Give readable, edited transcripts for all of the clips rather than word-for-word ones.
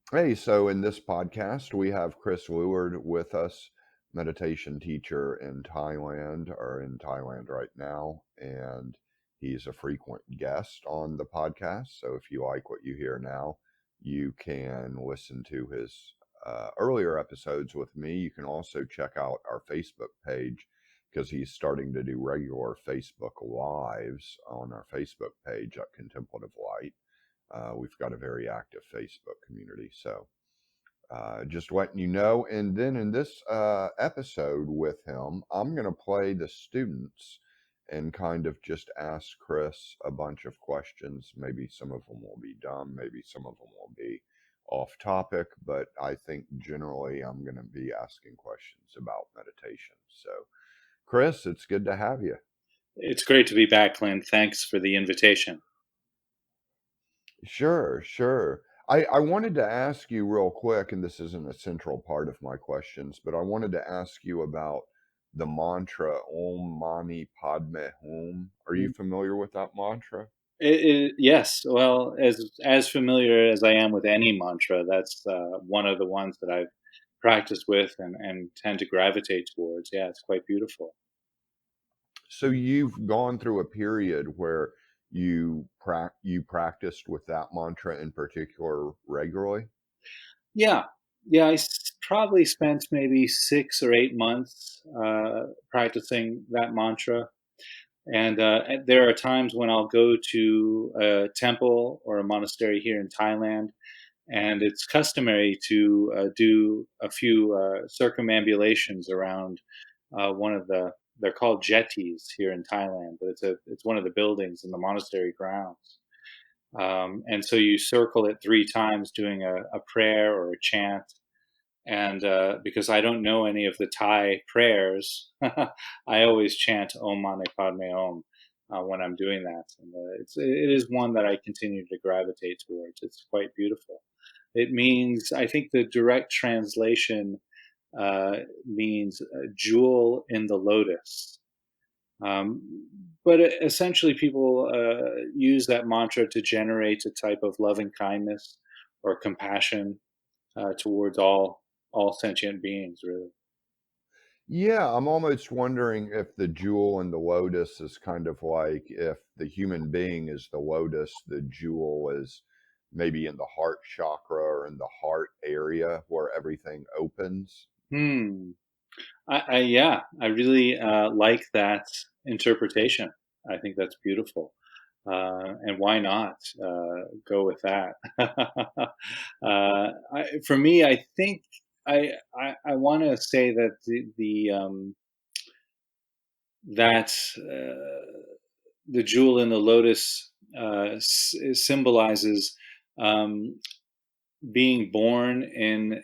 Hey, so in this podcast, we have Chris Luard with us, meditation teacher in Thailand, or in Thailand right now. And he's a frequent guest on the podcast. So if you like what you hear now, you can listen to his earlier episodes with me. You can also check out our Facebook page because he's starting to do regular Facebook Lives on our Facebook page at Contemplative Light. We've got a very active Facebook community. So just letting you know. And then in this episode with him, I'm going to play the students and kind of just ask Chris a bunch of questions. Maybe some of them will be dumb, maybe some of them will be off topic, but I think generally I'm going to be asking questions about meditation. So, Chris, it's good to have you. It's great to be back, Clint. Thanks for the invitation. Sure, sure. I wanted to ask you real quick, and this isn't a central part of my questions, but I wanted to ask you about the mantra Om Mani Padme Hum. Are you Mm. familiar with that mantra? Yes, well, as familiar as I am with any mantra, that's one of the ones that I've practiced with and tend to gravitate towards. Yeah, it's quite beautiful. So you've gone through a period where you practiced with that mantra in particular regularly? Yeah, yeah, probably spent maybe 6 or 8 months practicing that mantra. And there are times when I'll go to a temple or a monastery here in Thailand, and it's customary to do a few circumambulations around one of they're called jetties here in Thailand, but it's one of the buildings in the monastery grounds. And so you circle it 3 times, doing a prayer or a chant. And because I don't know any of the Thai prayers, I always chant Om Mani Padme Hum when I'm doing that. And it is one that I continue to gravitate towards. It's quite beautiful. It means, I think the direct translation means jewel in the lotus. But essentially, people use that mantra to generate a type of loving kindness or compassion towards all sentient beings, really. Yeah, I'm almost wondering if the jewel in the lotus is kind of like if the human being is the lotus, the jewel is maybe in the heart chakra or in the heart area where everything opens. Hmm. Yeah, I really like that interpretation. I think that's beautiful. And why not go with that? For me, I think I want to say that that the jewel in the lotus symbolizes um, being born in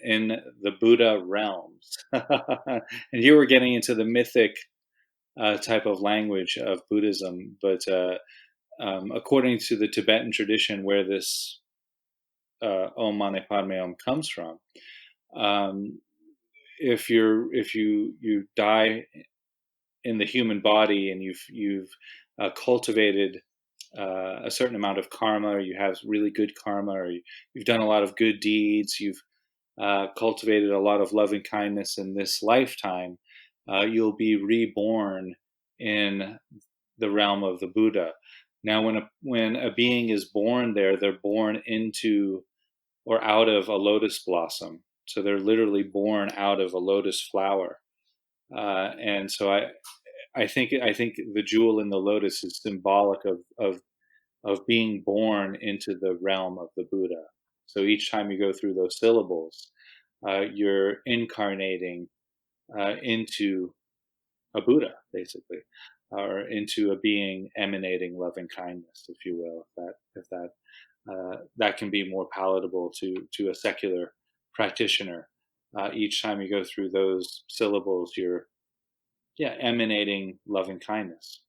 the Buddha realms. And here we're getting into the mythic type of language of Buddhism, but according to the Tibetan tradition, where this Om Mani Padme Hum comes from, um, if you die in the human body and you've cultivated a certain amount of karma, or you have really good karma, or you've done a lot of good deeds, you've cultivated a lot of loving kindness in this lifetime, you'll be reborn in the realm of the Buddha. Now, when a being is born there, they're born into or out of a lotus blossom. So they're literally born out of a lotus flower. And so I think the jewel in the lotus is symbolic of being born into the realm of the Buddha. So each time you go through those syllables, you're incarnating into a Buddha, basically, or into a being emanating loving kindness, if you will. If that can be more palatable to a secular practitioner. Each time you go through those syllables, you're emanating loving kindness.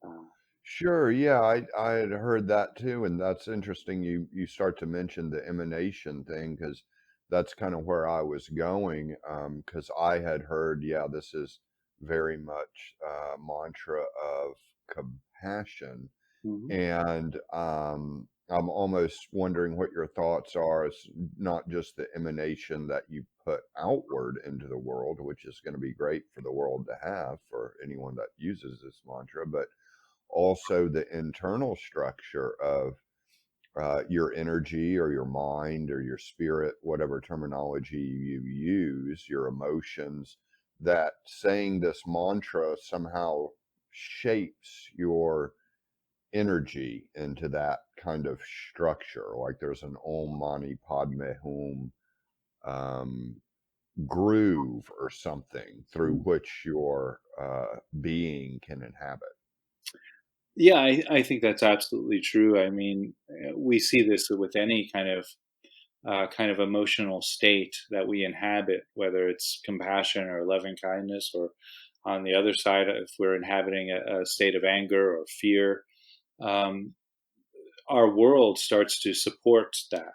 Uh, Sure, yeah, I had heard that too, and that's interesting. You start to mention the emanation thing because that's kind of where I was going. Because I had heard, yeah, this is very much mantra of compassion, mhm. and I'm almost wondering what your thoughts are. It's not just the emanation that you put outward into the world, which is going to be great for the world to have for anyone that uses this mantra, but also the internal structure of your energy or your mind or your spirit, whatever terminology you use, your emotions, that saying this mantra somehow shapes your energy into that kind of structure. Like there's an Om Mani Padme Hum um, groove or something through Mm. which your being can inhabit. Yeah, I think that's absolutely true. I mean, we see this with any kind of emotional state that we inhabit, whether it's compassion or loving kindness, or on the other side, if we're inhabiting a state of anger or fear, um, our world starts to support that.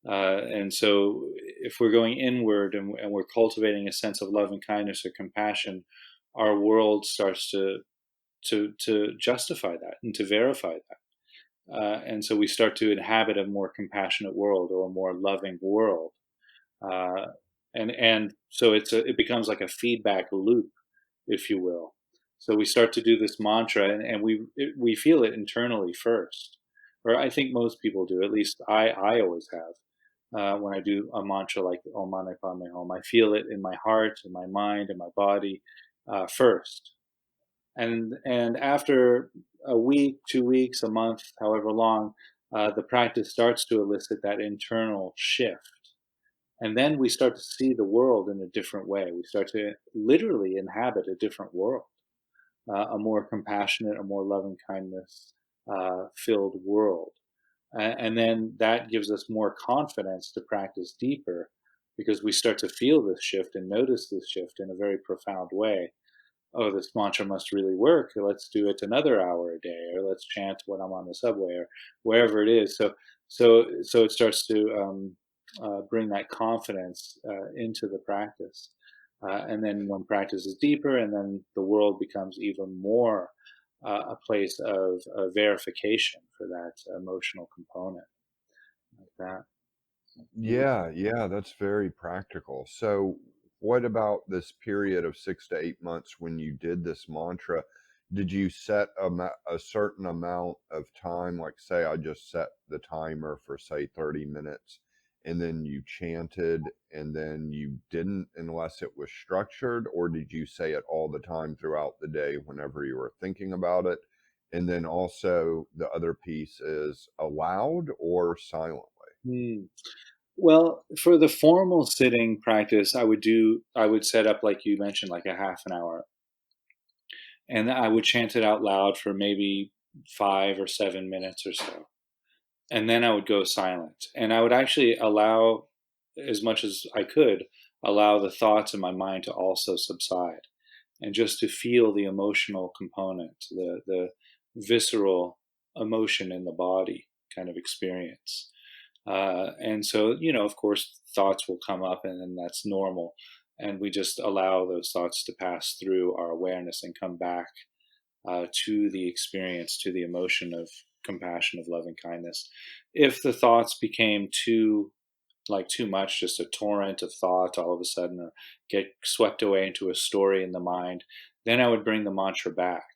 And so, if we're going inward and we're cultivating a sense of love and kindness or compassion, our world starts to justify that and to verify that. And so we start to inhabit a more compassionate world or a more loving world. Uh, and so it becomes like a feedback loop, if you will. So we start to do this mantra, and we feel it internally first, or I think most people do. At least I always have. When I do a mantra like Om Mani Padme Hum, I feel it in my heart, in my mind, in my body first, and after a week, 2 weeks, a month, however long, the practice starts to elicit that internal shift, and then we start to see the world in a different way. We start to literally inhabit a different world, a more compassionate, a more loving kindness filled world. And then that gives us more confidence to practice deeper, because we start to feel this shift and notice this shift in a very profound way. Oh, this mantra must really work. Let's do it another hour a day, or let's chant when I'm on the subway, or wherever it is. So it starts to bring that confidence into the practice, and then when practice is deeper, and then the world becomes even more a place of verification for that emotional component, like that. Yeah, yeah, that's very practical. So, what about this period of 6 to 8 months when you did this mantra? Did you set a certain amount of time? Like, say, I just set the timer for, say, 30 minutes, and then you chanted, and then you didn't unless it was structured, or did you say it all the time throughout the day whenever you were thinking about it? And then also, the other piece is aloud or silently? Mm. Well, for the formal sitting practice, I would set up, like you mentioned, like a half an hour, and I would chant it out loud for maybe 5 or 7 minutes or so, and then I would go silent, and I would actually allow, as much as I could, allow the thoughts in my mind to also subside, and just to feel the emotional component, the visceral emotion in the body kind of experience. And so, of course, thoughts will come up, and that's normal. And we just allow those thoughts to pass through our awareness and come back to the experience, to the emotion of compassion, of loving kindness. If the thoughts became too much, just a torrent of thought all of a sudden, or get swept away into a story in the mind, then I would bring the mantra back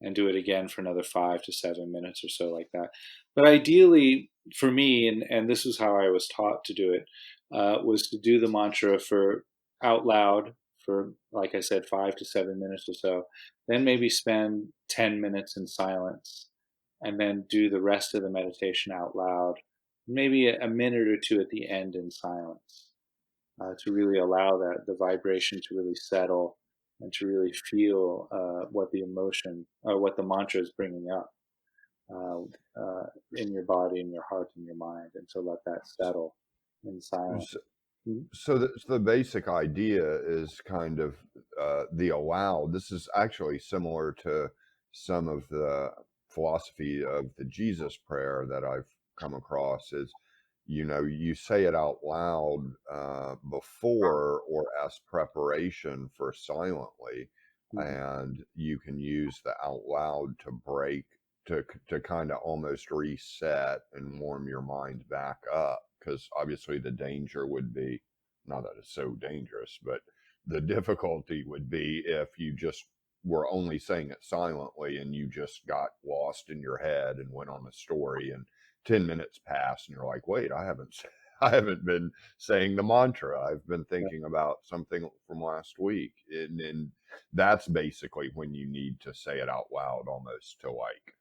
and do it again for another 5 to 7 minutes or so, like that. But ideally, for me, and this is how I was taught to do it, was to do the mantra for out loud for, like I said, 5 to 7 minutes or so, then maybe spend 10 minutes in silence, and then do the rest of the meditation out loud, maybe a minute or two at the end in silence, to really allow that the vibration to really settle, and to really feel what the emotion or what the mantra is bringing up uh, in your body, in your heart, in your mind, and to let that settle in silence. Mhm. So the basic idea is kind of the allowed. This is actually similar to some of the philosophy of the Jesus prayer that I've come across. Is you say it out loud before or as preparation for silently, Mhm. and you can use the out loud to break to kind of almost reset and warm your mind back up, because obviously the danger would be, not that it's so dangerous, but the difficulty would be if you just were only saying it silently and you just got lost in your head and went on a story, and 10 minutes passed and you're like, wait, I haven't been saying the mantra. I've been Yeah. thinking about something from last week. And that's basically when you need to say it out loud, almost to like,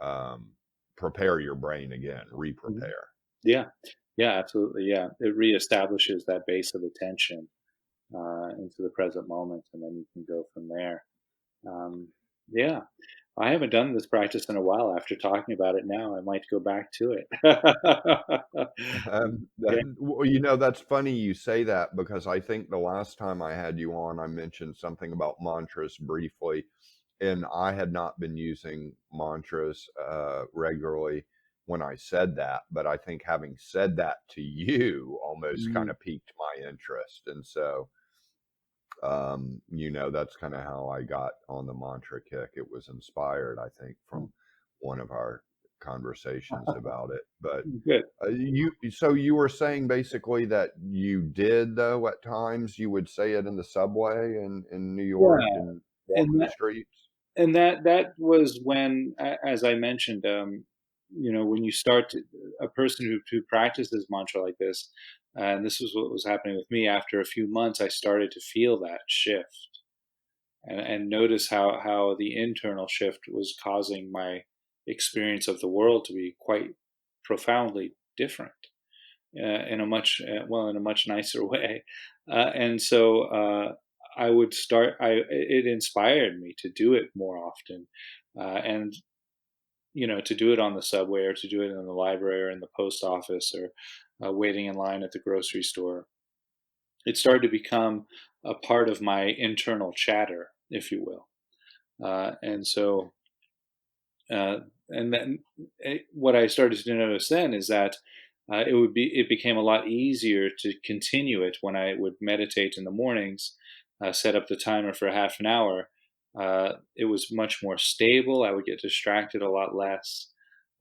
um, prepare your brain again, Mhm. re-prepare. Yeah. Yeah, absolutely, yeah. It reestablishes that base of attention, into the present moment, and then you can go from there. Um, yeah. I haven't done this practice in a while. After talking about it now, I might go back to it. Yeah. Well, that's funny you say that, because I think the last time I had you on, I mentioned something about mantras briefly, and I had not been using mantras regularly when I said that. But I think having said that to you almost kind Mm, of piqued my interest. And so, that's kind of how I got on the mantra kick. It was inspired, I think, mm. from one of our conversations about it. But Good. you were saying basically that you did, though, at times you would say it in the subway in New York Yeah, and walking and the streets. that was when, as I mentioned, when you start a person who practices mantra like this, and this is what was happening with me. After a few months, I started to feel that shift, and notice how the internal shift was causing my experience of the world to be quite profoundly different, in a much in a much nicer way. And so I would start. It inspired me to do it more often, and to do it on the subway, or to do it in the library, or in the post office, or waiting in line at the grocery store. It started to become a part of my internal chatter, if you will. And so, uh, and then what I started to notice then is that it became a lot easier to continue it when I would meditate in the mornings, set up the timer for half an hour. It was much more stable. I would get distracted a lot less,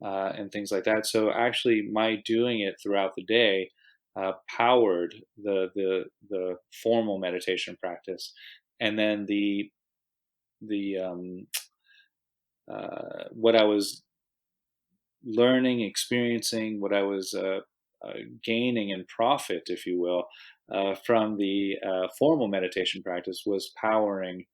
and things like that. So actually, my doing it throughout the day powered the formal meditation practice, and then the what I was learning, experiencing, what I was gaining in profit, if you will, from the formal meditation practice, was powering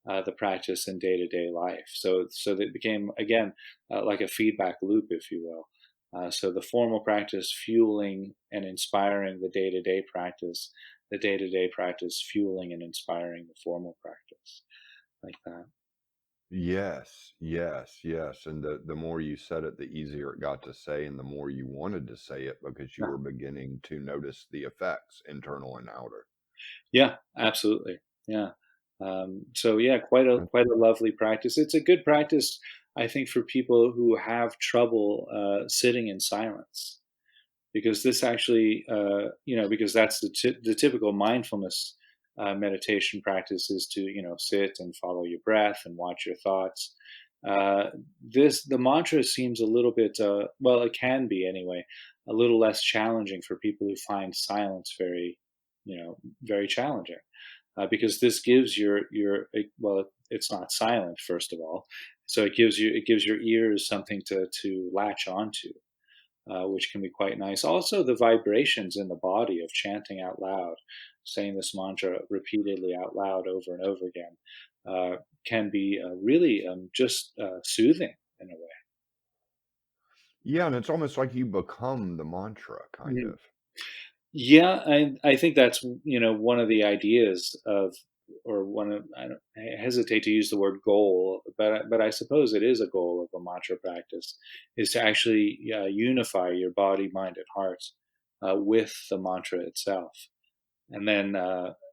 the practice in day to day life. So that became again like a feedback loop, if you will. So the formal practice fueling and inspiring the day to day practice, the day to day practice fueling and inspiring the formal practice, like that. Yes, yes, yes. And the more you said it, the easier it got to say, and the more you wanted to say it, because you Yeah. were beginning to notice the effects, internal and outer. Yeah, absolutely. Yeah. So yeah, quite a lovely practice. It's a good practice, I think, for people who have trouble sitting in silence, because this actually, because that's the typical mindfulness meditation practice, is to sit and follow your breath and watch your thoughts. The mantra seems a little bit, well, it can be anyway, a little less challenging for people who find silence very challenging, because this gives well, it's not silent, first of all, so it gives your ears something to latch onto, which can be quite nice. Also, the vibrations in the body of chanting out loud, saying this mantra repeatedly out loud over and over again, can be really just soothing in a Yeah, and it's almost like you become the mantra, kind way. of. Yeah, I think that's one of the ideas of, or one of, I hesitate to use the word goal, but I suppose it is a goal of a mantra practice, is to actually unify your body, mind, and heart with the mantra itself, and then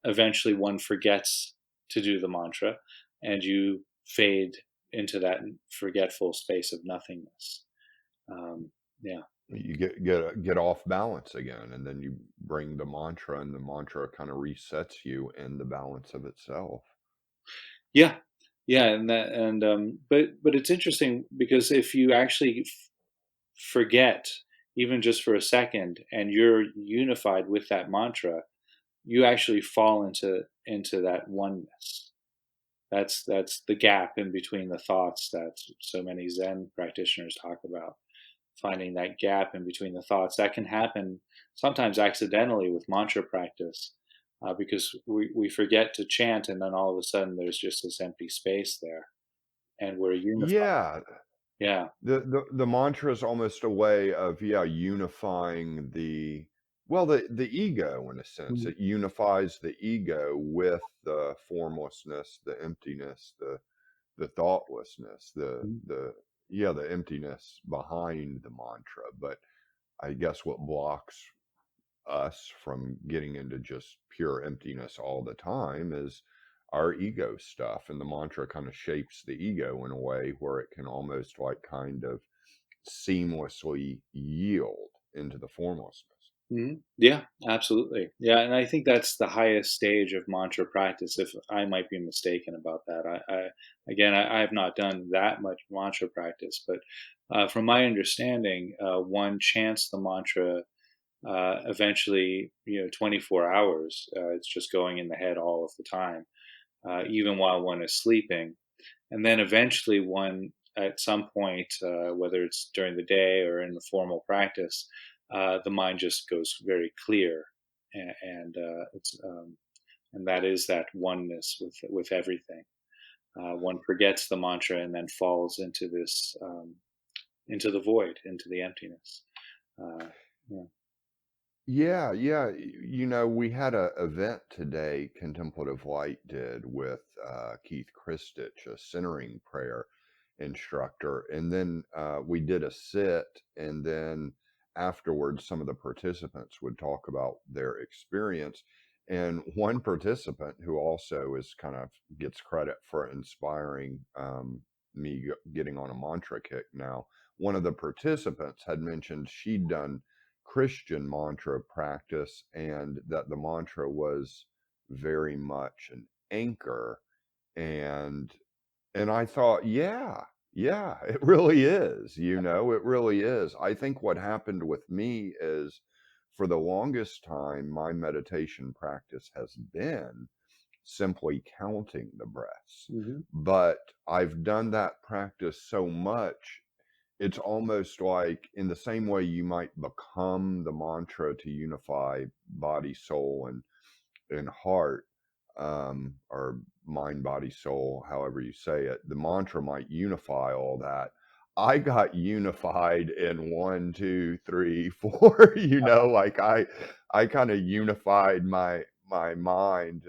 eventually one forgets to do the mantra, and you fade into that forgetful space of nothingness. Yeah. You get off balance again, and then you bring the mantra, and the mantra kind of resets you in the balance of itself. Yeah. Yeah, but it's interesting because if you actually forget, even just for a second, and you're unified with that mantra, you actually fall into that oneness. That's the gap in between the thoughts that so many Zen practitioners talk about. Finding that gap in between the thoughts that can happen sometimes accidentally with mantra practice, because we forget to chant, and then all of a sudden there's just this empty space there, and we're unified. Yeah, Yeah. the mantra is almost a way of, yeah, unifying the, well, the ego in a sense. Mhm. It unifies the ego with the formlessness, the emptiness, the thoughtlessness, Mhm. the yeah, the emptiness behind the mantra. But I guess what blocks us from getting into just pure emptiness all the time is our ego stuff. And the mantra kind of shapes the ego in a way where it can almost like kind of seamlessly yield into the formlessness. Mhm. Yeah, absolutely. Yeah, and I think that's the highest stage of mantra practice. If I might be mistaken about that, I have not done that much mantra practice, but from my understanding, one chants the mantra eventually, 24 hours. It's just going in the head all of the time, even while one is sleeping. And then eventually, one at some point, whether it's during the day or in the formal practice, the mind just goes very clear, and that is that oneness with everything. One forgets the mantra and then falls into this into the void, into the emptiness. Uh, yeah. Yeah, yeah. We had a event today, Contemplative Light did with Keith Christich, a centering prayer instructor. And then we did a sit, and then afterwards, some of the participants would talk about their experience. And one participant who also is kind of gets credit for inspiring me getting on a mantra kick now. One of the participants had mentioned she'd done Christian mantra practice, and that the mantra was very much an anchor. and and I thought, yeah, yeah, it really is, it really is. I think what happened with me is, for the longest time my meditation practice has been simply counting the breaths, Hmm. but I've done that practice so much, it's almost like, in the same way you might become the mantra to unify body, soul, and heart, or mind, body, soul, however you say it, the mantra might unify all that. I got unified in one, two, three, four. Like I kind of unified my mind.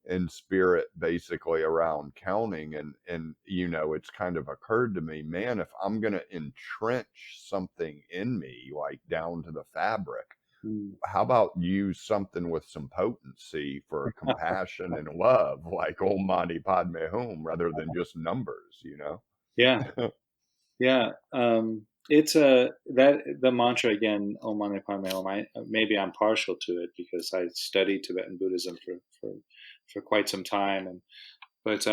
In spirit, basically, around counting. And it's kind of occurred to me, man, if I'm going to entrench something in me, like down to the fabric, how about use something with some potency for compassion and love, like Om Mani Padme Hum, rather than just numbers? Yeah. Yeah, it's a that the mantra again, "Om Mani Padme Hum." Maybe I'm partial to it because I studied Tibetan Buddhism for quite some time, and but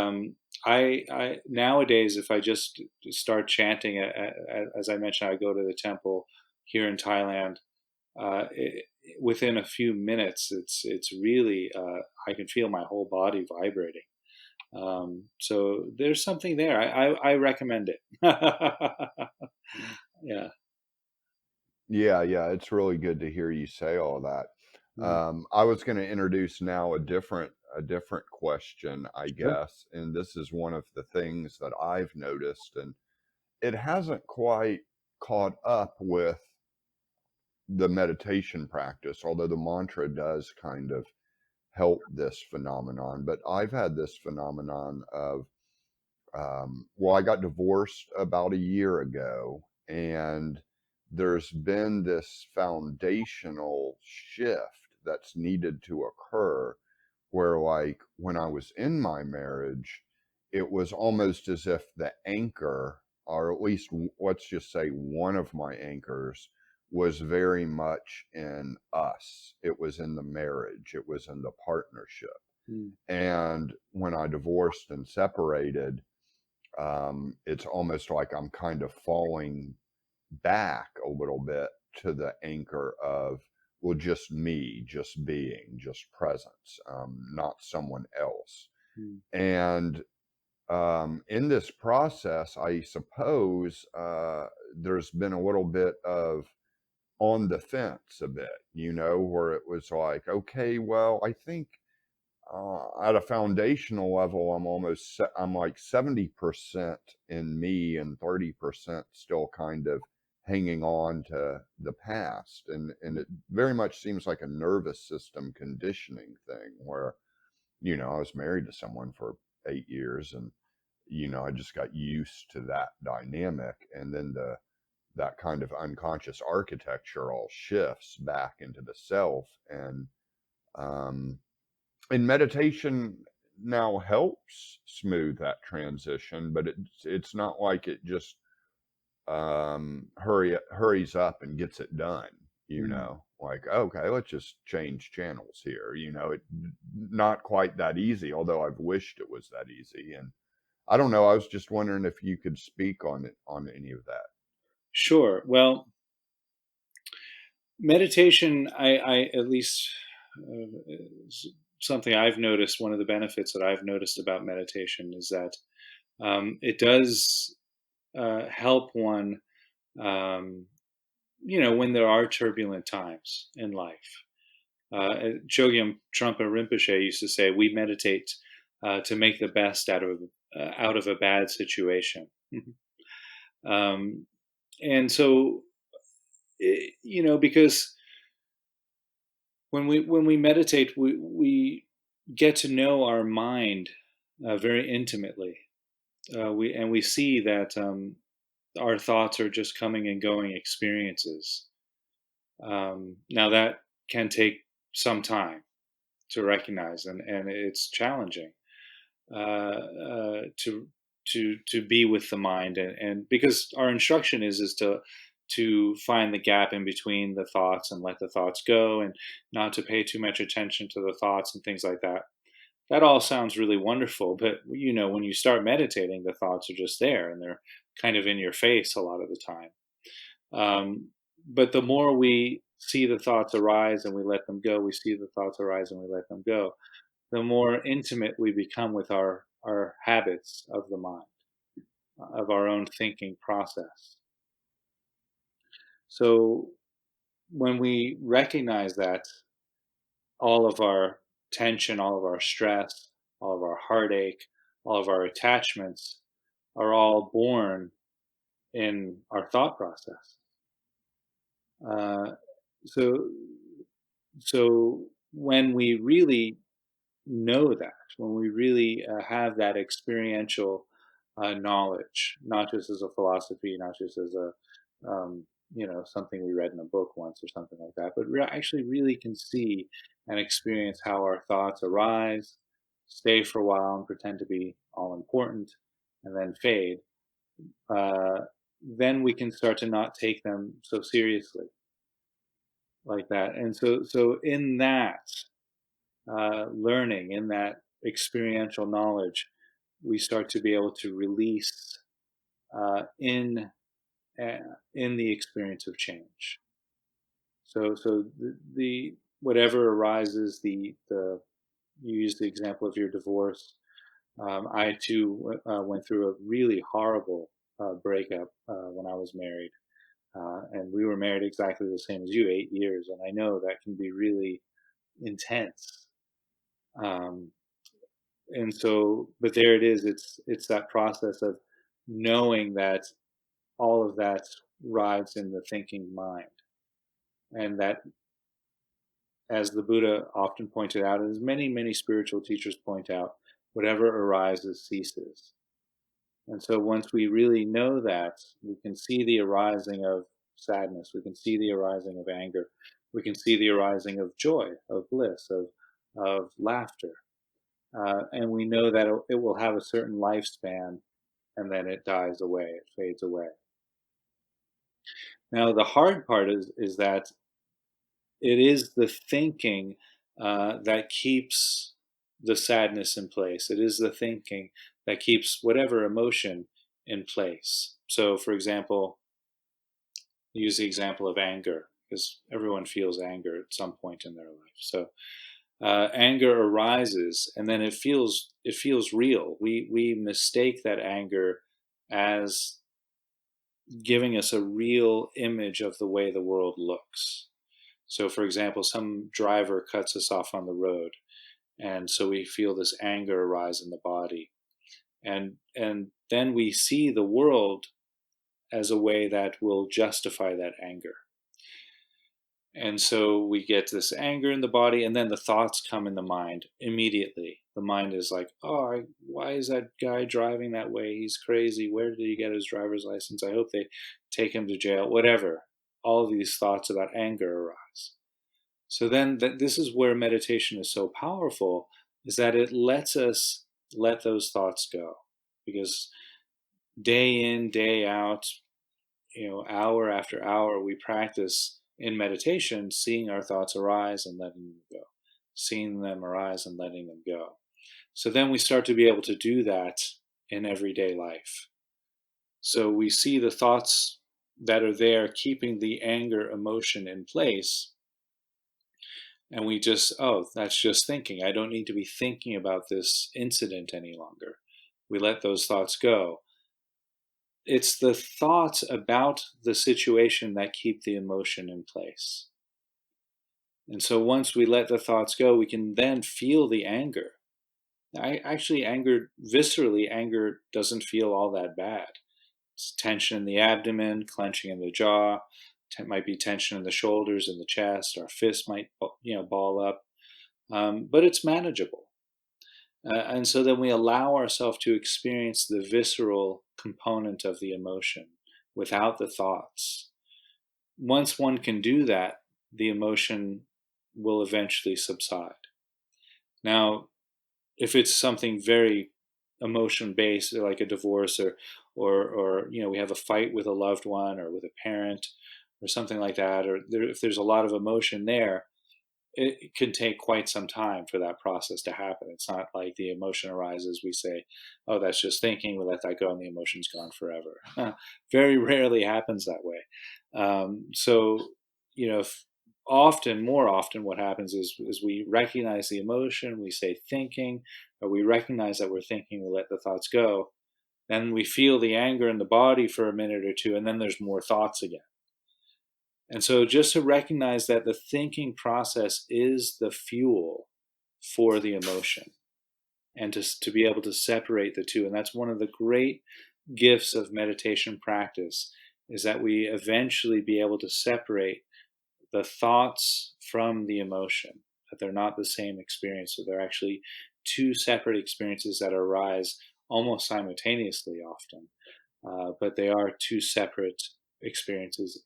I nowadays, if I just start chanting, as I mentioned, I go to the temple here in Thailand. Within a few minutes, it's really I can feel my whole body vibrating. So there's something there. I recommend it. Yeah. Yeah, yeah, it's really good to hear you say all that. Mm. I was going to introduce now a different question, I Sure. guess, and this is one of the things that I've noticed, and it hasn't quite caught up with the meditation practice, although the mantra does kind of help this phenomenon. But I've had this phenomenon of, well, I got divorced about a year ago, and there's been this foundational shift that's needed to occur, where, like, when I was in my marriage, it was almost as if the anchor, or at least let's just say one of my anchors, was very much in us. It was in the marriage, it was in the partnership. mm, And when I divorced and separated, it's almost like I'm kind of falling back a little bit to the anchor of, well, just me, just being, just presence, not someone else. mm, And in this process, I suppose there's been a little bit of on the fence a bit, where it was like, okay, well, I think at a foundational level, I'm like 70% in me and 30% still kind of hanging on to the past. And it very much seems like a nervous system conditioning thing where, I was married to someone for 8 years, and, I just got used to that dynamic. And then that kind of unconscious architecture all shifts back into the self. Um, and meditation now helps smooth that transition, but it's not like it just hurries up and gets it done. mm. Like, okay, let's just change channels here. It not quite that easy, although I've wished it was that easy. And I don't know. I was just wondering if you could speak on any of that. Sure. Well, meditation, I at least is something I've noticed. One of the benefits that I've noticed about meditation is that it does help one, um, when there are turbulent times in life. Chogyam Trungpa Rinpoche used to say, "We meditate to make the best out of a bad situation." um, and so, because when we meditate, we get to know our mind very intimately. We see that our thoughts are just coming and going experiences. Now that can take some time to recognize, and it's challenging to be with the mind, and because our instruction is to find the gap in between the thoughts and let the thoughts go, and not to pay too much attention to the thoughts and things like that. That all sounds really wonderful, but when you start meditating, the thoughts are just there, and they're kind of in your face a lot of the time. But the more we see the thoughts arise and we let them go, we see the thoughts arise and we let them go, the more intimate we become with our habits of the mind, of our own thinking process. So when we recognize that all of our tension, all of our stress, all of our heartache, all of our attachments are all born in our thought process. Uh, so, so when we really know that, when we really have that experiential knowledge, not just as a philosophy, not just as a something we read in a book once or something like that, but actually really can see and experience how our thoughts arise, stay for a while and pretend to be all important, and then fade. Uh, then we can start to not take them so seriously like that. And so in that learning, in that experiential knowledge, we start to be able to release uh, in uh, in the experience of change. So the whatever arises, the you use the example of your divorce. I too went through a really horrible breakup when I was married, and we were married exactly the same as you, 8 years, and I know that can be really intense. Um, and so, but there it is. It's that process of knowing that all of that rides in the thinking mind, and that, as the Buddha often pointed out, and as many spiritual teachers point out, whatever arises ceases. And so, once we really know that, we can see the arising of sadness, we can see the arising of anger, we can see the arising of joy, of bliss, of laughter, and we know that it will have a certain lifespan, and then it dies away, it fades away. Now, the hard part is that it is the thinking that keeps the sadness in place. It is the thinking that keeps whatever emotion in place. So, for example, use the example of anger, because everyone feels anger at some point in their life. So, anger arises, and then it feels real. We mistake that anger as giving us a real image of the way the world looks. So, for example, some driver cuts us off on the road, and so we feel this anger arise in the body, and then we see the world as a way that will justify that anger. And so we get this anger in the body, and then the thoughts come in the mind immediately. The mind is like, "Oh, why is that guy driving that way? He's crazy. Where did he get his driver's license? I hope they take him to jail." Whatever. All of these thoughts about anger arise. So then, this is where meditation is so powerful, is that it lets us let those thoughts go, because day in, day out, hour after hour, we practice in meditation, seeing our thoughts arise and letting them go, seeing them arise and letting them go. So then we start to be able to do that in everyday life. So we see the thoughts that are there, keeping the anger emotion in place. And we just, oh, that's just thinking. I don't need to be thinking about this incident any longer. We let those thoughts go. It's the thoughts about the situation that keep the emotion in place. And so once we let the thoughts go, we can then feel the anger. Anger, viscerally, anger doesn't feel all that bad. It's tension in the abdomen, clenching in the jaw, might be tension in the shoulders and the chest. Our fists might, ball up, but it's manageable. And so then we allow ourselves to experience the visceral component of the emotion without the thoughts. Once one can do that, the emotion will eventually subside. Now, if it's something very emotion based, like a divorce, or we have a fight with a loved one or with a parent or something like that, or if there's a lot of emotion there, it can take quite some time for that process to happen. It's not like the emotion arises, we say, "Oh, that's just thinking," we let that go, and the emotion's gone forever. Very rarely happens that way. So, more often, what happens is we recognize the emotion, we say thinking, or we recognize that we're thinking, we let the thoughts go. Then we feel the anger in the body for a minute or two, and then there's more thoughts again. And so just to recognize that the thinking process is the fuel for the emotion, and to be able to separate the two. And that's one of the great gifts of meditation practice, is that we eventually be able to separate the thoughts from the emotion, that they're not the same experience. So they're actually two separate experiences that arise almost simultaneously often. But they are two separate experiences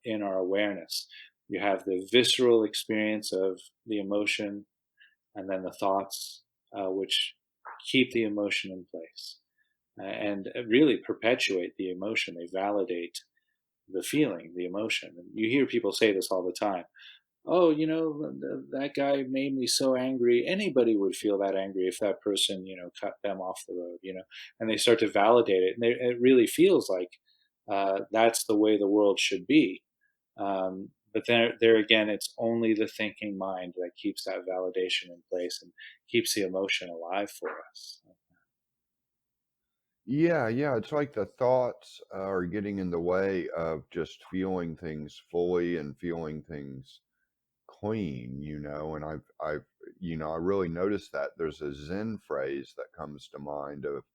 in our awareness. You have the visceral experience of the emotion, and then the thoughts, which keep the emotion in place and really perpetuate the emotion. They validate the feeling, the emotion. And you hear people say this all the time. "Oh, that guy made me so angry." Anybody would feel that angry if that person, cut them off the road, and they start to validate it. And it really feels like that's the way the world should be. But there again, it's only the thinking mind that keeps that validation in place and keeps the emotion alive for us. Yeah, yeah, it's like the thoughts are getting in the way of just feeling things fully and feeling things clean, and I really noticed that there's a Zen phrase that comes to mind of,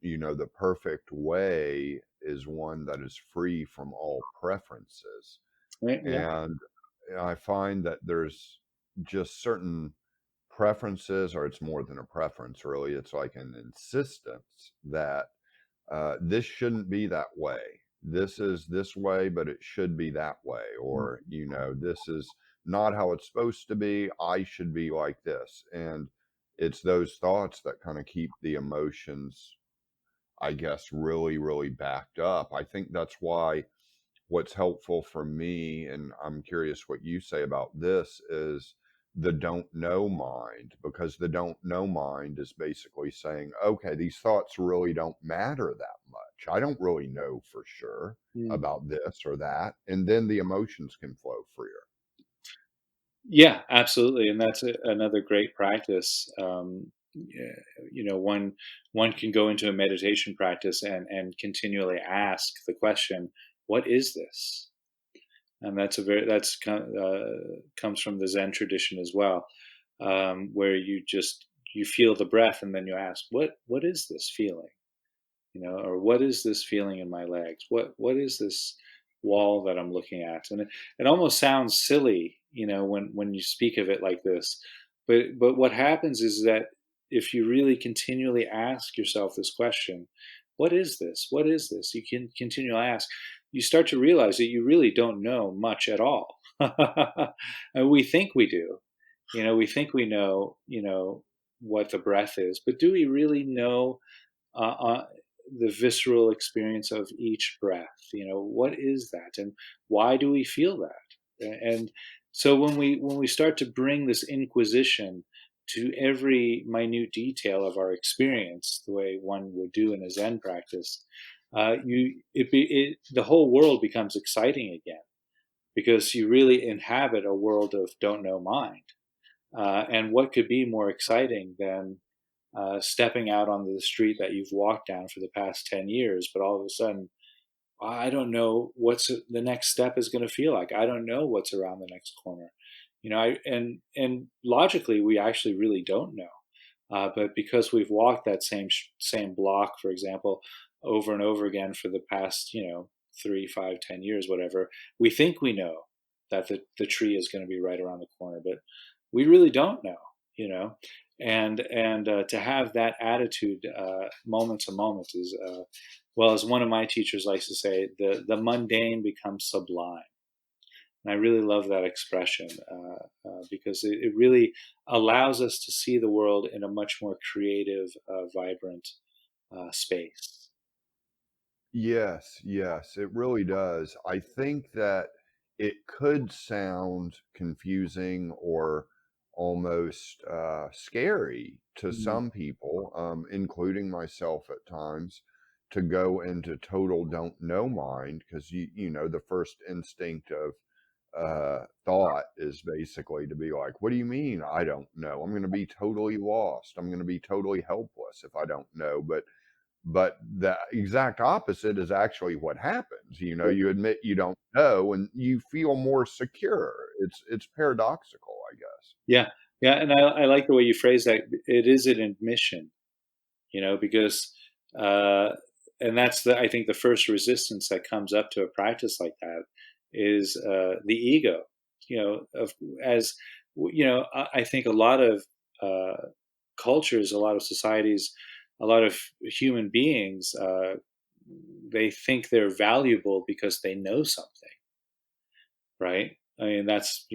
the perfect way is one that is free from all preferences. Yeah, yeah. And I find that there's just certain preferences, or it's more than a preference, really. It's like an insistence that this shouldn't be that way. This is this way, but it should be that way. Or, this is not how it's supposed to be. I should be like this. And it's those thoughts that kind of keep the emotions, I guess, really, really backed up. I think that's why what's helpful for me, and I'm curious what you say about this, is the don't know mind, because the don't know mind is basically saying, okay, these thoughts really don't matter that much. I don't really know for sure Mm. about this or that. And then the emotions can flow freer. Yeah, absolutely, and that's another great practice. Yeah, one can go into a meditation practice and continually ask the question, "What is this?" And comes from the Zen tradition as well, where you feel the breath and then you ask, "What is this feeling?" Or what is this feeling in my legs? What is this wall that I'm looking at? And it almost sounds silly, when you speak of it like this. But what happens is that if you really continually ask yourself this question, what is this? What is this? You can continually ask. You start to realize that you really don't know much at all. And we think we do. We think we know, what the breath is, but do we really know uh, uh, the visceral experience of each breath? What is that, and why do we feel that? And so when we start to bring this inquisition to every minute detail of our experience, the way one would do in a Zen practice, the whole world becomes exciting again, because you really inhabit a world of don't know mind. And what could be more exciting than stepping out onto the street that you've walked down for the past 10 years, but all of a sudden, I don't know what's the next step is going to feel like. I don't know what's around the next corner. And logically, we actually really don't know. But because we've walked that same block, for example, over and over again for the past, 3, 5, 10 years, whatever, we think we know that the tree is going to be right around the corner, but we really don't know, you know. And to have that attitude, moment to moment, is well, as one of my teachers likes to say, the mundane becomes sublime. And I really love that expression, because it really allows us to see the world in a much more creative, vibrant space. Yes, yes, it really does. I think that it could sound confusing or almost scary to Mm. some people, including myself at times, to go into total don't know mind, because the first instinct of thought is basically to be like, what do you mean I don't know? I'm going to be totally lost. I'm going to be totally helpless if I don't know. But the exact opposite is actually what happens. You admit you don't know and you feel more secure. It's paradoxical, I guess. Yeah, yeah, and I like the way you phrase that. It is an admission, because, uh, and that's I think the first resistance that comes up to a practice like that is the ego. Of as I think a lot of cultures, a lot of societies, a lot of human beings, they think they're valuable because they know something, right? I mean, that's,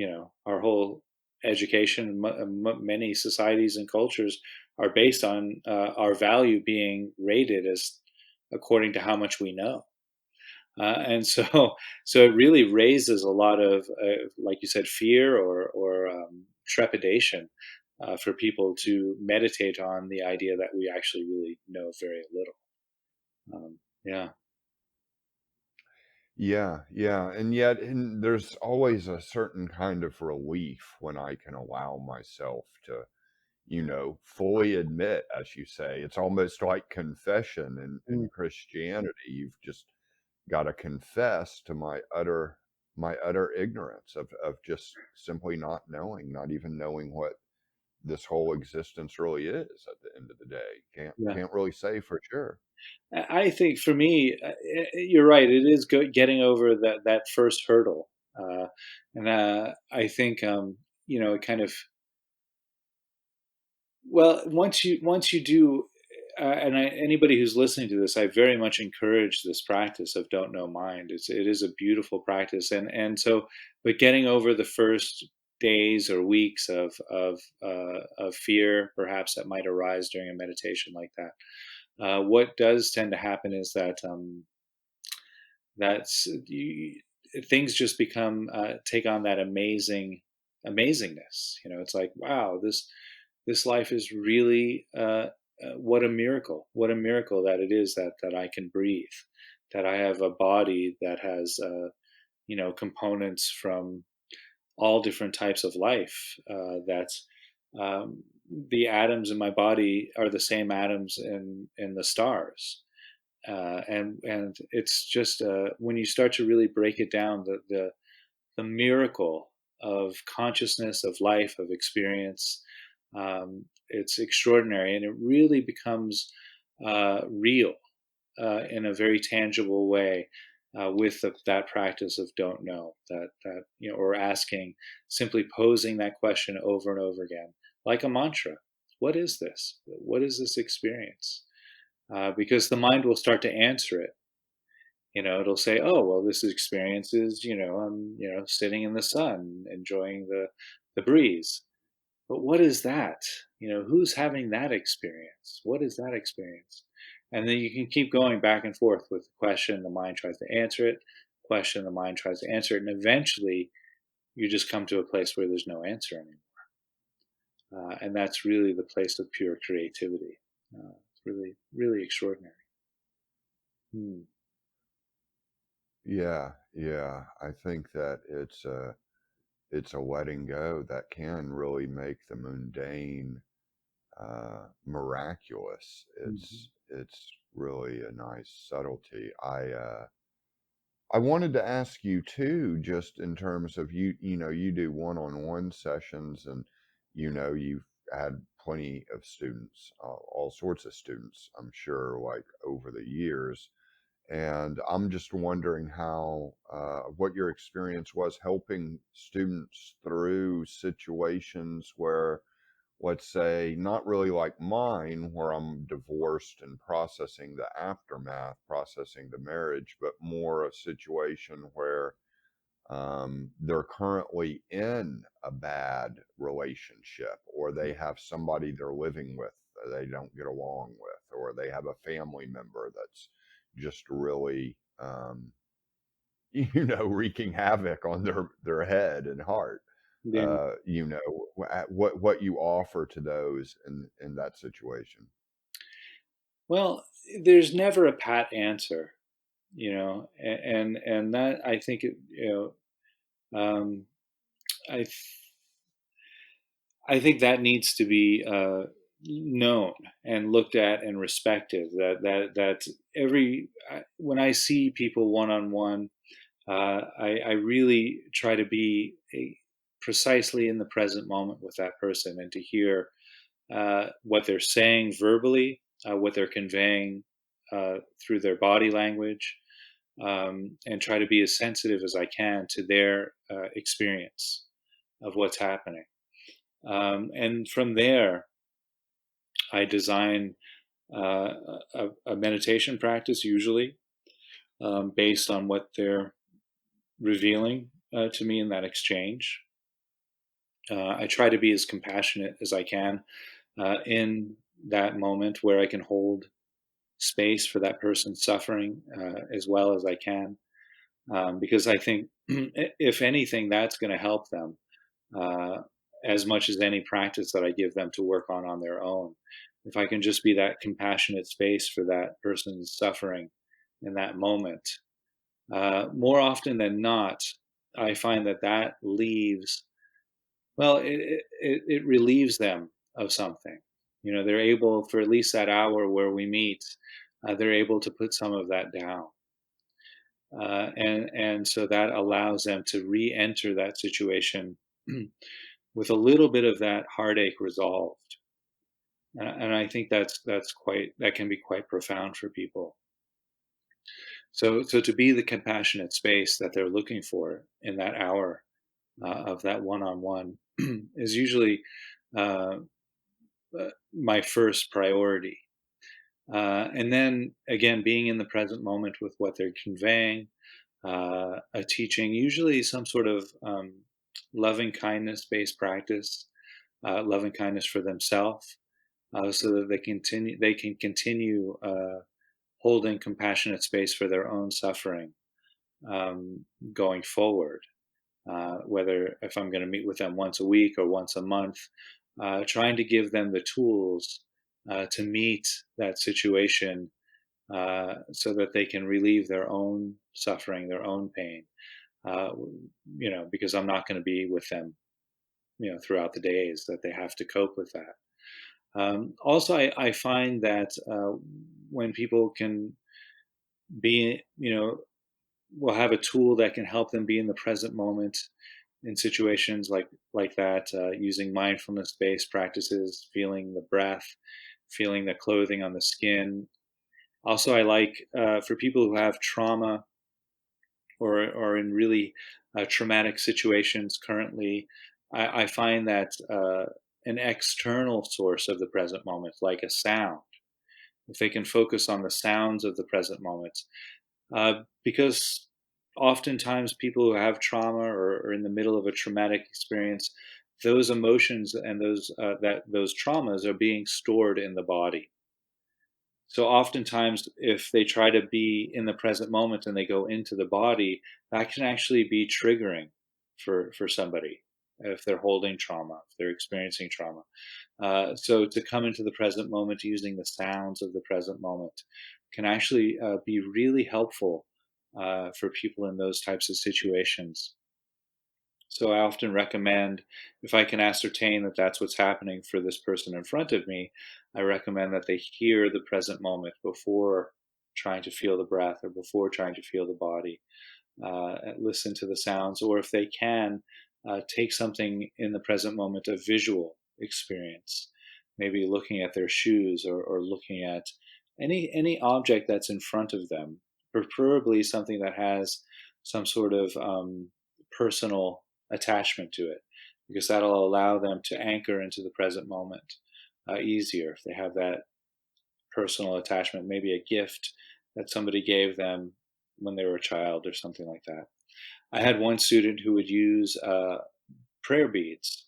our whole education. Many societies and cultures are based on our value being rated as according to how much we know. And so, so it really raises a lot of, like you said, fear or trepidation for people to meditate on the idea that we actually really know very little. Yeah, Yeah, yeah. And yet there's always a certain kind of relief when I can allow myself to, fully admit, as you say. It's almost like confession in Mm. Christianity. You've just got to confess to my utter ignorance of just simply not knowing, not even knowing what this whole existence really is at the end of the day. Can't yeah. can't really say for sure. I think for me, you're right. It is getting over that first hurdle, and I think, it kind of, well, once you do, anybody who's listening to this, I very much encourage this practice of don't know mind. It is a beautiful practice, and so, but getting over the first days or weeks of fear, perhaps, that might arise during a meditation like that. What does tend to happen is that, that's you, things just become, take on that amazing. amazingness. It's like, wow, this life is really what a miracle! What a miracle that it is that I can breathe, that I have a body that has components from all different types of life. That um, the atoms in my body are the same atoms in the stars, and it's just when you start to really break it down, the miracle of consciousness, of life, of experience. It's extraordinary, and it really becomes real in a very tangible way with that practice of don't know, or asking, simply posing that question over and over again, like a mantra. What is this? What is this experience? Because the mind will start to answer it. It'll say, "Oh, well, this experience is, I'm, sitting in the sun, enjoying the breeze." But what is that? Who's having that experience? What is that experience? And then you can keep going back and forth with the question. The mind tries to answer it. Question. The mind tries to answer it, and eventually, you just come to a place where there's no answer anymore. And that's really the place of pure creativity. It's really, really extraordinary. Hmm. Yeah, yeah. I think that it's a letting go that can really make the mundane miraculous. Mhm. It's really a nice subtlety. I wanted to ask you too, just in terms of you do one-on-one sessions, and you've had plenty of students, all sorts of students, I'm sure, like over the years. And I'm just wondering how, what your experience was helping students through situations where, let's say, not really like mine, where I'm divorced and processing the aftermath, processing the marriage, but more a situation where they're currently in a bad relationship, or they have somebody they're living with that they don't get along with, or they have a family member that's just really, wreaking havoc on their head and heart. Yeah. What you offer to those in that situation. Well, there's never a pat answer, and that I think I I think that needs to be known and looked at and respected. That when I see people one on one, I really try to be precisely in the present moment with that person, and to hear what they're saying verbally, what they're conveying through their body language, and try to be as sensitive as I can to their experience of what's happening. And from there, I design a meditation practice, usually based on what they're revealing to me in that exchange. I try to be as compassionate as I can in that moment, where I can hold space for that person's suffering as well as I can, because I think, if anything, that's going to help them uh, as much as any practice that I give them to work on their own. If I can just be that compassionate space for that person's suffering in that moment, more often than not, I find that leaves, well, it relieves them of something. They're able, for at least that hour where we meet, they're able to put some of that down. And so that allows them to re-enter that situation with a little bit of that heartache resolved. And I think that can be quite profound for people. So to be the compassionate space that they're looking for in that hour of that one-on-one is usually uh, my first priority. And then again, being in the present moment with what they're conveying, a teaching, usually some sort of loving kindness based practice, loving kindness for themselves, so that they can continue holding compassionate space for their own suffering, going forward. whether if I'm going to meet with them once a week or once a month, trying to give them the tools to meet that situation so that they can relieve their own suffering, their own pain. Uh, because I'm not going to be with them, throughout the days that they have to cope with that. Also, I find that when people can be, will have a tool that can help them be in the present moment in situations like that, using mindfulness-based practices, feeling the breath, feeling the clothing on the skin. Also, I like for people who have trauma or in really traumatic situations currently, I find that an external source of the present moment, like a sound, if they can focus on the sounds of the present moment, because oftentimes people who have trauma or are in the middle of a traumatic experience, those emotions and those traumas are being stored in the body. So oftentimes, if they try to be in the present moment and they go into the body, that can actually be triggering for somebody if they're holding trauma, if they're experiencing trauma. So to come into the present moment using the sounds of the present moment can actually be really helpful for people in those types of situations. So I often recommend, if I can ascertain that that's what's happening for this person in front of me, I recommend that they hear the present moment before trying to feel the breath or before trying to feel the body. And listen to the sounds, or if they can, take something in the present moment, a visual experience, maybe looking at their shoes or looking at any object that's in front of them, preferably something that has some sort of personal attachment to it, because that'll allow them to anchor into the present moment easier if they have that personal attachment, maybe a gift that somebody gave them when they were a child or something like that. I had one student who would use prayer beads,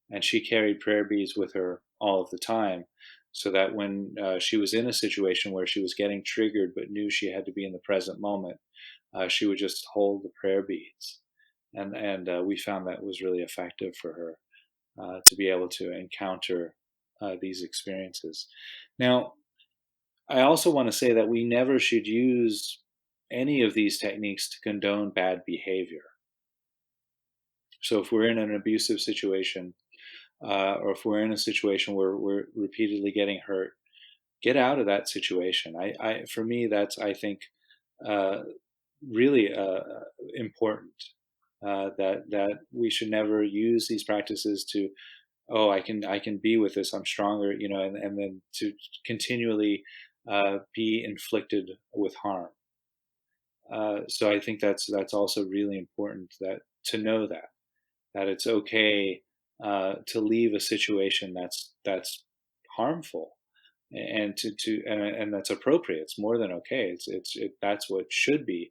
and she carried prayer beads with her all of the time, so that when she was in a situation where she was getting triggered but knew she had to be in the present moment, she would just hold the prayer beads, and we found that was really effective for her to be able to encounter these experiences. Now, I also want to say that we never should use any of these techniques to condone bad behavior. So if we're in an abusive situation, or if we're in a situation where we're repeatedly getting hurt, get out of that situation. For me, that's, I think, uh, really important. That we should never use these practices to, oh, I can be with this, I'm stronger, and then to continually be inflicted with harm. So I think that's also really important, that to know that it's okay to leave a situation that's harmful, and and that's appropriate. It's more than okay. That's what should be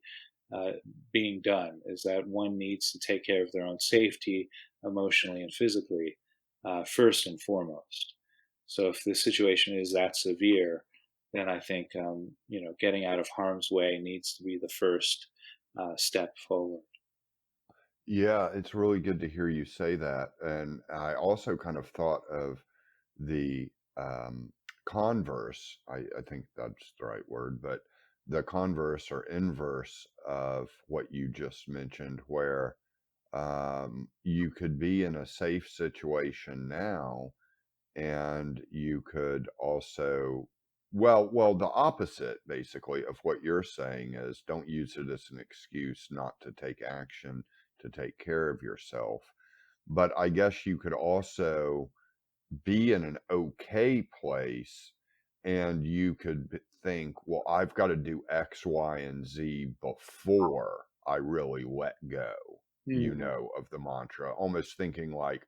being done. Is that one needs to take care of their own safety, emotionally and physically, first and foremost. So if the situation is that severe, then I think getting out of harm's way needs to be the first step forward. Yeah, it's really good to hear you say that. And I also kind of thought of the converse, I think that's the right word, but the converse or inverse of what you just mentioned, where you could be in a safe situation now, and you could also, well, the opposite basically of what you're saying is, don't use it as an excuse not to take action to take care of yourself. But I guess you could also be in an okay place, and you could think, well, I've got to do X, Y, and Z before I really let go, Mm, of the mantra, almost thinking like,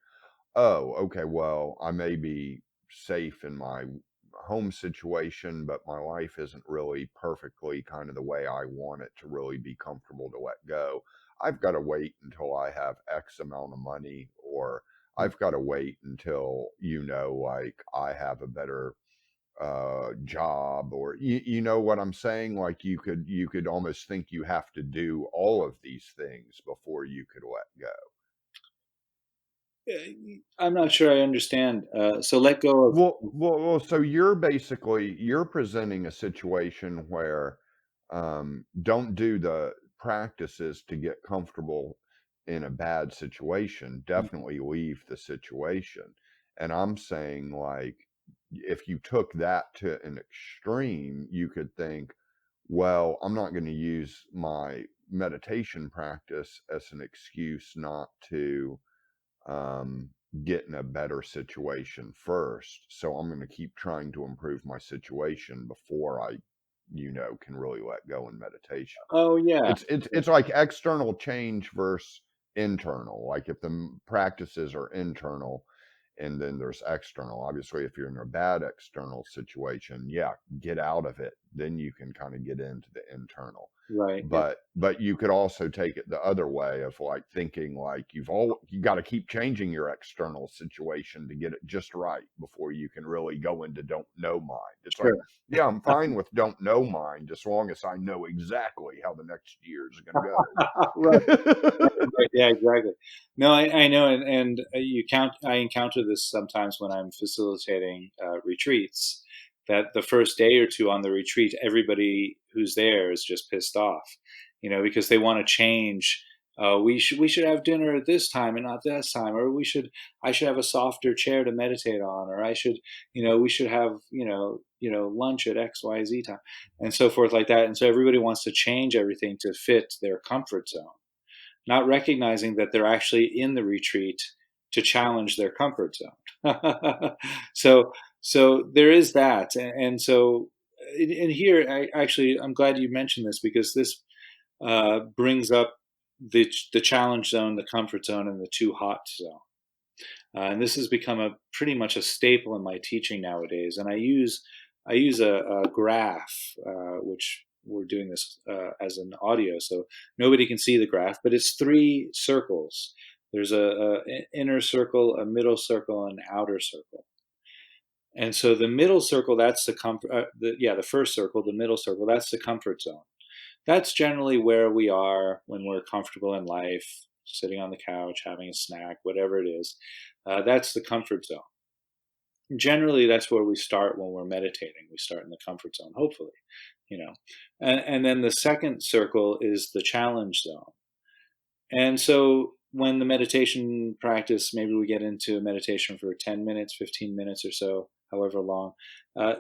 oh, okay, well, I may be safe in my home situation, but my life isn't really perfectly kind of the way I want it to really be comfortable to let go. I've got to wait until I have X amount of money, or mm, I've got to wait until, like I have a better job, or you know what I'm saying? Like you could almost think you have to do all of these things before you could let go. I'm not sure I understand. So let go of. So you're presenting a situation where don't do the practices to get comfortable in a bad situation. Definitely leave the situation. And I'm saying, like, if you took that to an extreme, you could think, well, I'm not going to use my meditation practice as an excuse not to um, get in a better situation first. So I'm going to keep trying to improve my situation before I, can really let go in meditation. Oh yeah, It's like external change versus internal. Like if the practices are internal, and then there's external. Obviously, if you're in a bad external situation, yeah, get out of it. Then you can kind of get into the internal. right. Yeah, But you could also take it the other way of like thinking like you got to keep changing your external situation to get it just right before you can really go into don't know mind. It's like, sure. yeah, I'm fine with don't know mind as long as I know exactly how the next year is going Right. to go. Right, yeah, exactly. No, I know, and I encounter this sometimes when I'm facilitating retreats. That the first day or two on the retreat, everybody who's there is just pissed off, because they want to change. We should have dinner at this time and not this time, or I should have a softer chair to meditate on, or we should have lunch at XYZ time, and so forth like that. And so everybody wants to change everything to fit their comfort zone, not recognizing that they're actually in the retreat to challenge their comfort zone. so so there is that, and so and here I'm glad you mentioned this, because this brings up the challenge zone, the comfort zone, and the too hot zone. And this has become a pretty much a staple in my teaching nowadays. And I use a graph, which we're doing this as an audio, so nobody can see the graph, but it's three circles. There's an inner circle, a middle circle, and an outer circle. And so the middle circle, that's the comfort. The first circle, the middle circle, that's the comfort zone. That's generally where we are when we're comfortable in life, sitting on the couch, having a snack, whatever it is. That's the comfort zone. Generally, that's where we start when we're meditating. We start in the comfort zone, hopefully, you know. And then the second circle is the challenge zone. And so when the meditation practice, maybe we get into meditation for 10 minutes, 15 minutes or so, however long, uh,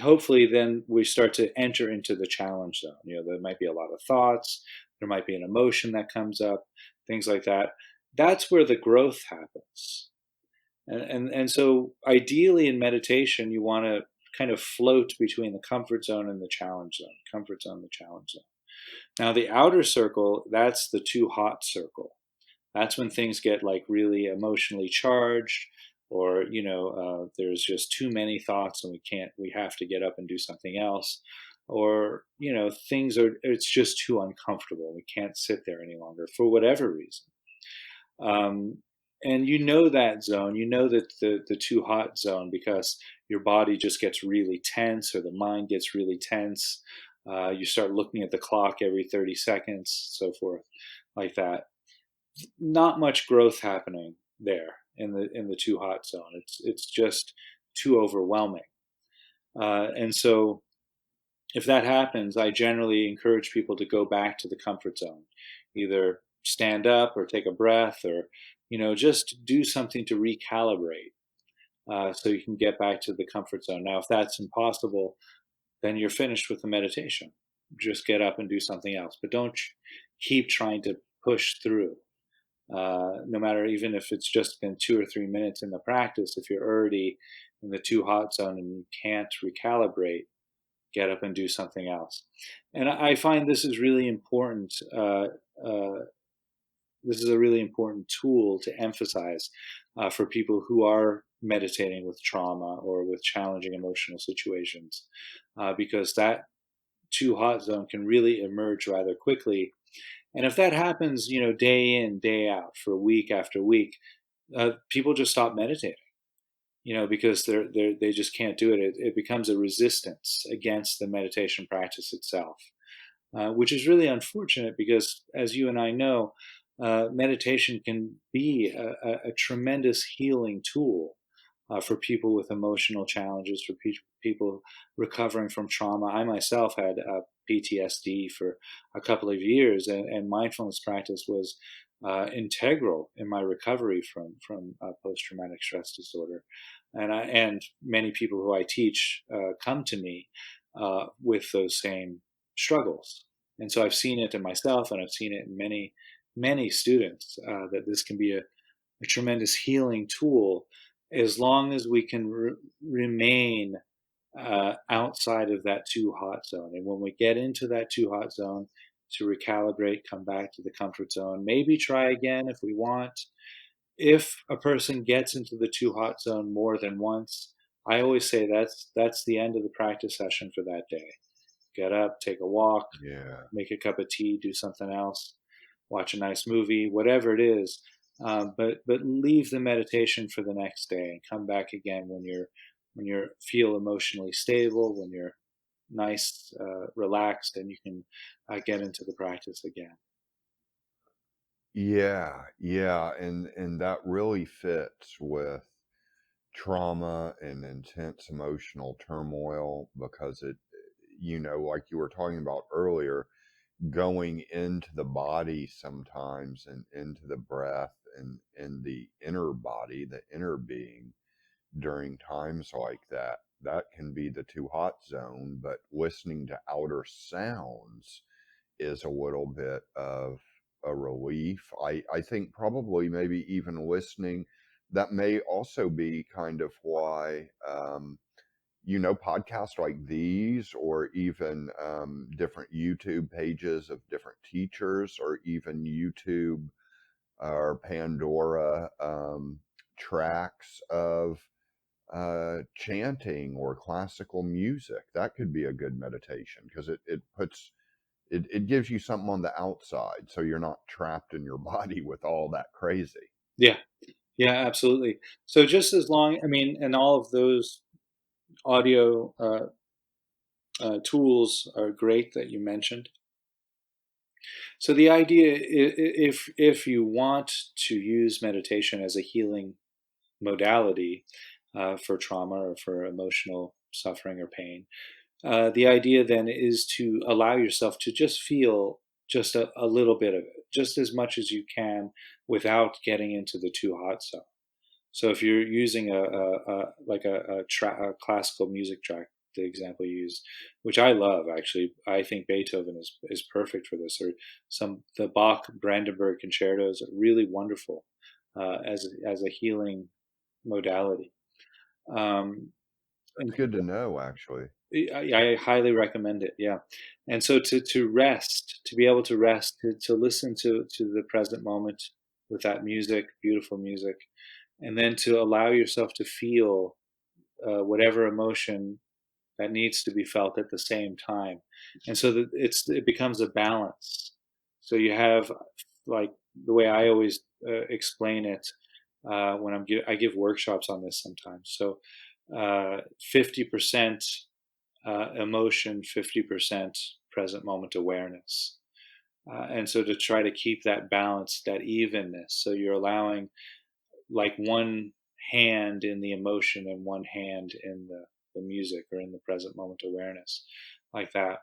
hopefully then we start to enter into the challenge zone. There might be a lot of thoughts, there might be an emotion that comes up, things like that. That's where the growth happens. And so ideally in meditation, you want to kind of float between the comfort zone and the challenge zone, comfort zone, the challenge zone. Now, the outer circle, that's the too hot circle. That's when things get like really emotionally charged, or there's just too many thoughts and we have to get up and do something else, or it's just too uncomfortable. We can't sit there any longer for whatever reason. Um, and that zone, that the too hot zone, because your body just gets really tense, or the mind gets really tense. You start looking at the clock every 30 seconds, so forth, like that. Not much growth happening there in the too hot zone. It's just too overwhelming. And so if that happens, I generally encourage people to go back to the comfort zone, either stand up or take a breath, or just do something to recalibrate, so you can get back to the comfort zone. Now, if that's impossible, then you're finished with the meditation. Just get up and do something else, but don't keep trying to push through. No matter, even if it's just been 2 or 3 minutes in the practice, if you're already in the too hot zone and you can't recalibrate, get up and do something else. And I find this is really important. Uh, this is a really important tool to emphasize for people who are meditating with trauma or with challenging emotional situations, because that too hot zone can really emerge rather quickly. And if that happens, day in, day out, for week after week, people just stop meditating. because they just can't do it. It becomes a resistance against the meditation practice itself, which is really unfortunate because, as you and I know, meditation can be a tremendous healing tool for people with emotional challenges, for people recovering from trauma. I myself had PTSD for a couple of years, and mindfulness practice was integral in my recovery from post traumatic stress disorder. And many people who I teach come to me with those same struggles. And so I've seen it in myself, and I've seen it in many students, that this can be a tremendous healing tool as long as we can remain outside of that too hot zone. And when we get into that too hot zone, to recalibrate, come back to the comfort zone, maybe try again if we want. If a person gets into the too hot zone more than once, I always say that's the end of the practice session for that day. Get up, take a walk, Yeah. make a cup of tea, do something else, watch a nice movie, whatever it is. But leave the meditation for the next day and come back again when you feel emotionally stable, when you're nice, relaxed, and you can get into the practice again. Yeah, yeah, and that really fits with trauma and intense emotional turmoil because like you were talking about earlier, going into the body sometimes and into the breath and in the inner body, the inner being during times like that, that can be the too hot zone, but listening to outer sounds is a little bit of a relief. I think probably maybe even listening, that may also be kind of why, podcasts like these, or even different YouTube pages of different teachers, or even YouTube or Pandora tracks of chanting or classical music. That could be a good meditation because it gives you something on the outside so you're not trapped in your body with all that crazy. Yeah, yeah, absolutely. So just as long, I mean, and all of those audio tools are great that you mentioned. So the idea, if you want to use meditation as a healing modality for trauma or for emotional suffering or pain, the idea then is to allow yourself to just feel just a little bit of it, just as much as you can, without getting into the too hot zone. So if you're using a classical music track, the example you used, which I love actually, I think Beethoven is perfect for this. Or the Bach Brandenburg concertos are really wonderful as a healing modality. Um, That's good to know, actually. I highly recommend it. Yeah, and so to rest, to be able to rest, to listen to the present moment with that music, beautiful music, and then to allow yourself to feel whatever emotion that needs to be felt at the same time, and so that it becomes a balance. So you have, like, the way I always explain it when I give workshops on this sometimes. So 50% emotion, 50% present moment awareness. And so to try to keep that balance, that evenness, so you're allowing like one hand in the emotion and one hand in the music or in the present moment awareness, like that.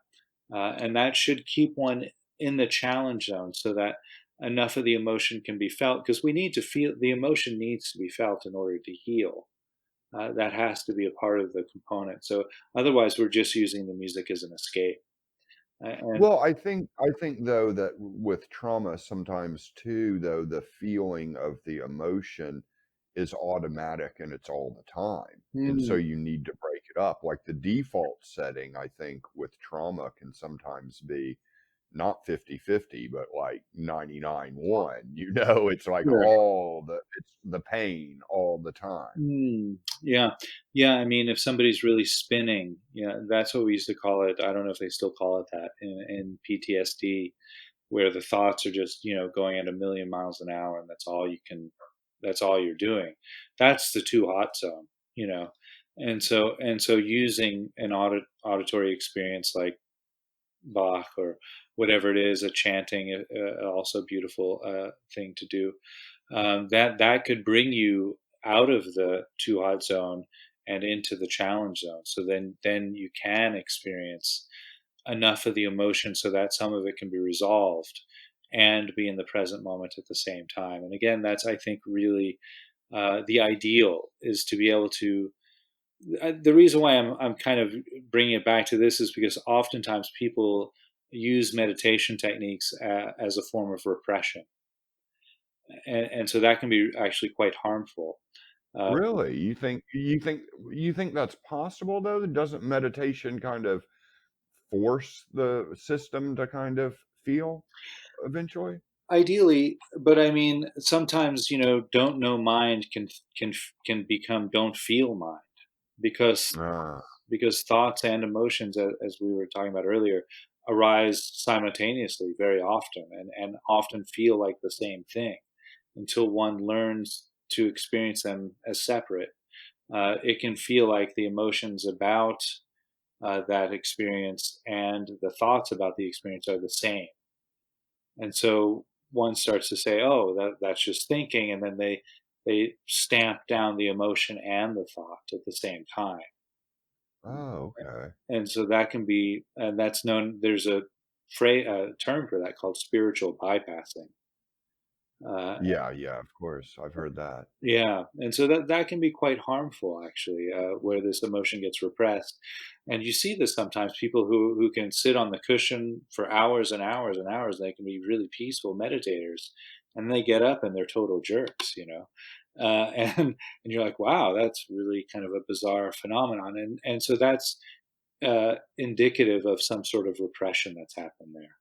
And that should keep one in the challenge zone so that enough of the emotion can be felt, because we need to feel the emotion needs to be felt in order to heal. That has to be a part of the component. So otherwise, we're just using the music as an escape. And Well, I think though that with trauma sometimes too, though, the feeling of the emotion is automatic and it's all the time. And so mm, you need to break it up. Like the default setting, I think, with trauma can sometimes be not 50-50, but like 99-1. It's like sure. it's the pain all the time. Yeah, yeah. I mean, if somebody's really spinning, yeah, that's what we used to call it. I don't know if they still call it that in PTSD, where the thoughts are just going at a million miles an hour, and that's all you're doing. That's the too hot zone. and so using an auditory experience like Bach or whatever it is, a chanting, also beautiful thing to do. That could bring you out of the too hot zone and into the challenge zone. So then you can experience enough of the emotion so that some of it can be resolved and be in the present moment at the same time. And again, that's, I think, really the ideal, is to be able to. The reason why I'm kind of bringing it back to this is because oftentimes people use meditation techniques as a form of repression, and so that can be actually quite harmful. Uh, Really? You think that's possible though? Doesn't meditation kind of force the system to kind of feel eventually? Ideally, but I mean, sometimes don't know mind can become don't feel mind, because Ah, thoughts and emotions, as we were talking about earlier, arise simultaneously very often, and often feel like the same thing until one learns to experience them as separate. It can feel like the emotions about that experience and the thoughts about the experience are the same. And so one starts to say, "Oh, that's just thinking," and then they stamp down the emotion and the thought at the same time. oh, okay. And so that can be, and that's known. There's a term for that called spiritual bypassing. Uh, Yeah, yeah, of course. I've heard that. yeah, and so that can be quite harmful, actually, where this emotion gets repressed. And you see this sometimes, people who can sit on the cushion for hours and hours and hours. They can be really peaceful meditators, and they get up and they're total jerks. And you're like, wow, that's really kind of a bizarre phenomenon. And so that's indicative of some sort of repression that's happened there.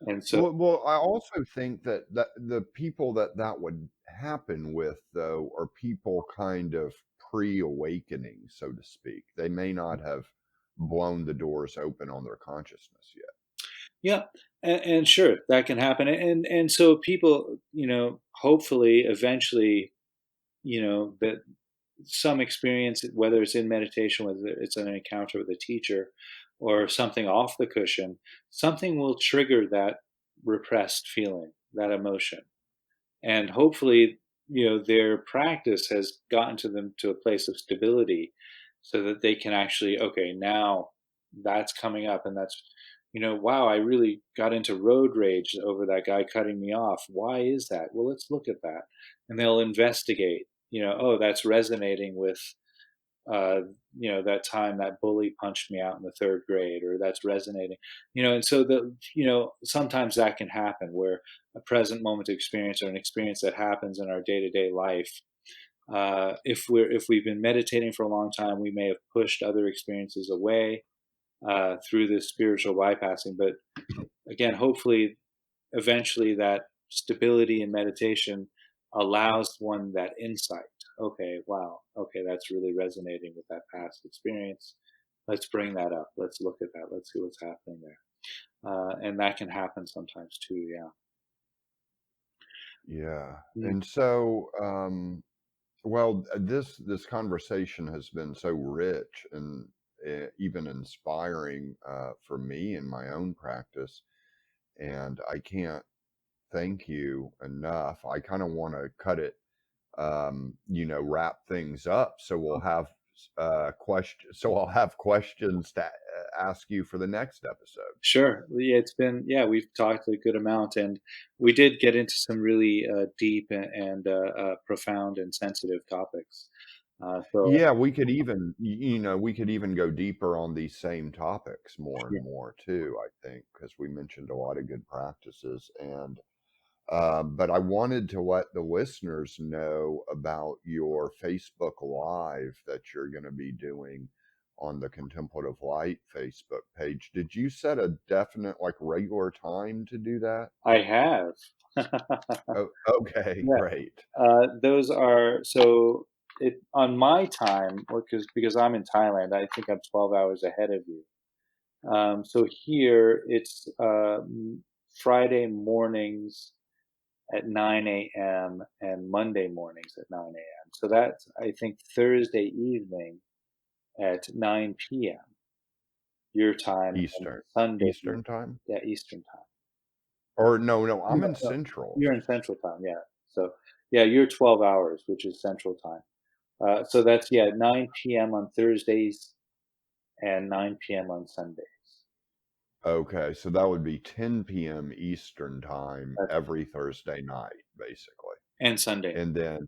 And so, Well, I also think that the people that would happen with, though, are people kind of pre-awakening, so to speak. They may not have blown the doors open on their consciousness yet. yeah, and sure, that can happen. And so people, hopefully, eventually, that some experience, whether it's in meditation, whether it's an encounter with a teacher, or something off the cushion, something will trigger that repressed feeling, that emotion. And hopefully, their practice has gotten to them to a place of stability, so that they can actually, okay, now that's coming up, and that's, wow, I really got into road rage over that guy cutting me off. Why is that? Well, let's look at that. And they'll investigate, oh, that's resonating with, uh, that time that bully punched me out in the third grade, or that's resonating, and so sometimes that can happen, where a present moment experience, or an experience that happens in our day-to-day life, if we've been meditating for a long time, we may have pushed other experiences away through this spiritual bypassing. But again, hopefully, eventually, that stability in meditation allows one that insight. Okay, wow. Okay, that's really resonating with that past experience. Let's bring that up. Let's look at that. Let's see what's happening there. And that can happen sometimes too. Yeah. Yeah. Mm. And so, well, this conversation has been so rich and even inspiring for me in my own practice, and I can't thank you enough. I kind of want to cut it, wrap things up. So we'll have I'll have questions to ask you for the next episode. Sure. Well, yeah, yeah, we've talked a good amount, and we did get into some really deep and profound and sensitive topics. So, Yeah, we could even, we could even go deeper on these same topics more and sure. more too, I think, because we mentioned a lot of good practices. And, but I wanted to let the listeners know about your Facebook Live that you're going to be doing on the Contemplative Light Facebook page. Did you set a definite, like, regular time to do that? I have. Oh, okay, Yeah. great. Those are so it on my time, because I'm in Thailand. I think I'm 12 hours ahead of you. So here it's Friday mornings at 9 a.m. and Monday mornings at 9 a.m. So that's, I think, Thursday evening at 9 p.m. your time, and Eastern. Sunday, Eastern time? yeah, Eastern time. Or no, I'm No, in no, Central. you're in Central time, yeah. So, yeah, you're 12 hours, which is Central time. So that's, yeah, 9 p.m. on Thursdays and 9 p.m. on Sundays. Okay, so that would be 10 p.m. Eastern time That's, every Thursday night, basically. and Sunday. And then